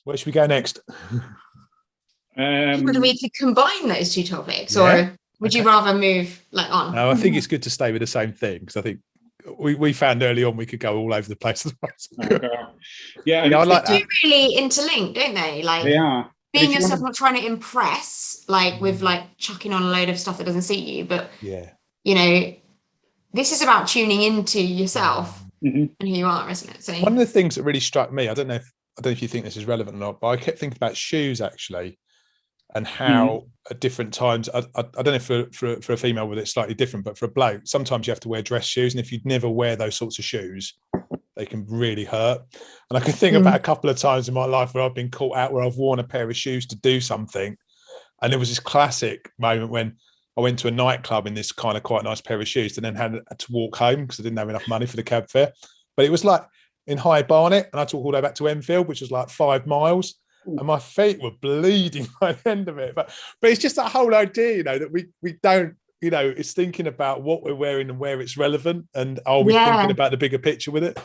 Where should we go next? Whether we could combine those two topics, Yeah. or would you rather move on? No, I think it's good to stay with the same thing, because I think we found early on we could go all over the place. Yeah, I like that. They do really interlink, don't they? Like they are. Being yourself, not trying to impress, like with like chucking on a load of stuff that doesn't suit you, but this is about tuning into yourself and who you are, isn't it? So one of the things that really struck me, I don't know if you think this is relevant or not, but I kept thinking about shoes actually, and how at different times, I don't know for a female whether it's slightly different, but for a bloke, sometimes you have to wear dress shoes, and if you never wear those sorts of shoes, they can really hurt. And I can think about a couple of times in my life where I've been caught out where I've worn a pair of shoes to do something, and there was this classic moment when I went to a nightclub in this kind of quite nice pair of shoes, and then had to walk home because I didn't have enough money for the cab fare. But it was like in High Barnet, and I took all the way back to Enfield, which was like 5 miles. And my feet were bleeding by the end of it. But it's just that whole idea, that we don't, it's thinking about what we're wearing and where it's relevant. And are we thinking about the bigger picture with it?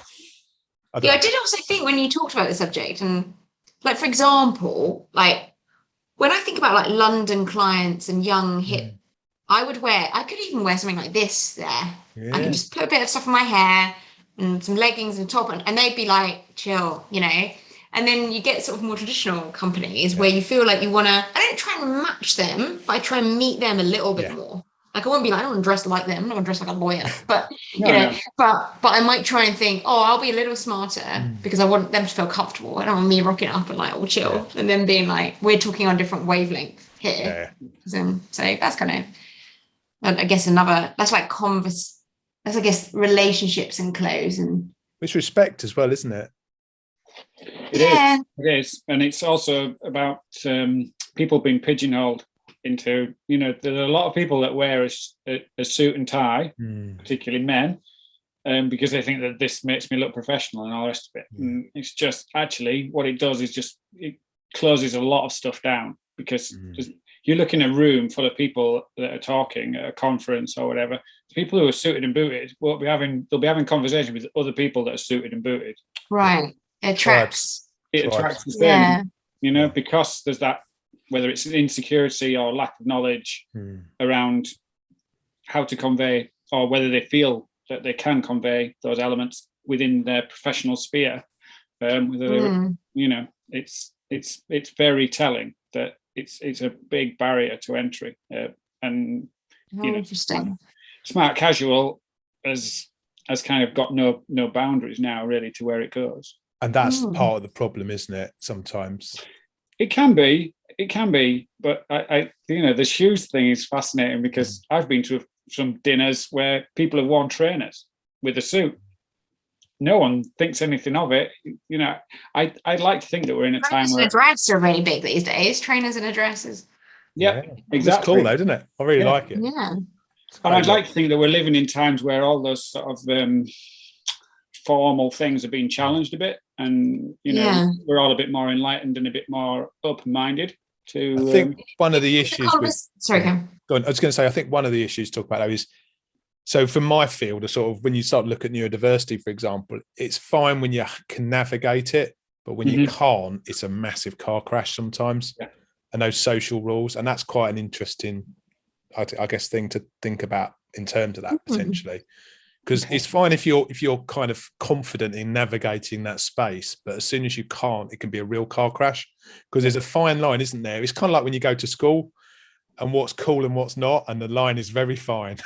I did also think when you talked about the subject, and like, for example, like when I think about like London clients and young hip, I could even wear something like this there. Yeah. I could just put a bit of stuff in my hair and some leggings and top, and they'd be like, chill, And then you get sort of more traditional companies where you feel like you want to, I don't try and match them, but I try and meet them a little bit more. Like I won't be like, I don't want to dress like them. I'm not going to dress like a lawyer, but but I might try and think, I'll be a little smarter because I want them to feel comfortable. I don't want me rocking up and like all chill and then being like, we're talking on different wavelengths here. So that's kind of, I guess that's like that's I guess relationships and clothes, and it's respect as well, isn't it? It is, and it's also about people being pigeonholed into, there are a lot of people that wear a suit and tie, particularly men, because they think that this makes me look professional and all the rest of it. And it's just actually what it does is it closes a lot of stuff down, because you look in a room full of people that are talking at a conference or whatever. People who are suited and booted they'll be having conversation with other people that are suited and booted. Right. It attracts the same, because there's that, whether it's an insecurity or lack of knowledge around how to convey, or whether they feel that they can convey those elements within their professional sphere. Whether it's very telling that it's a big barrier to entry, and interesting. Smart casual has kind of got no boundaries now really to where it goes. And that's part of the problem, isn't it? Sometimes it can be, but I the shoes thing is fascinating, because I've been to some dinners where people have worn trainers with a suit. No one thinks anything of it. I'd like to think that we're in a time where trainers are really big these days. Trainers and addresses. Yeah, exactly. It's cool though, isn't it? I really like it. Yeah. And I'd like to think that we're living in times where all those sort of formal things are being challenged a bit, and we're all a bit more enlightened and a bit more open-minded to. I think one of the issues. Sorry, Cam. Go on. I was going to say, I think one of the issues to talk about though is, so from my field, a sort of when you start to look at neurodiversity, for example, it's fine when you can navigate it, but when you can't, it's a massive car crash sometimes. Yeah. And those social rules, and that's quite an interesting, I guess, thing to think about in terms of that potentially. Because it's fine if you're kind of confident in navigating that space, but as soon as you can't, it can be a real car crash. Because there's a fine line, isn't there? It's kind of like when you go to school and what's cool and what's not, and the line is very fine.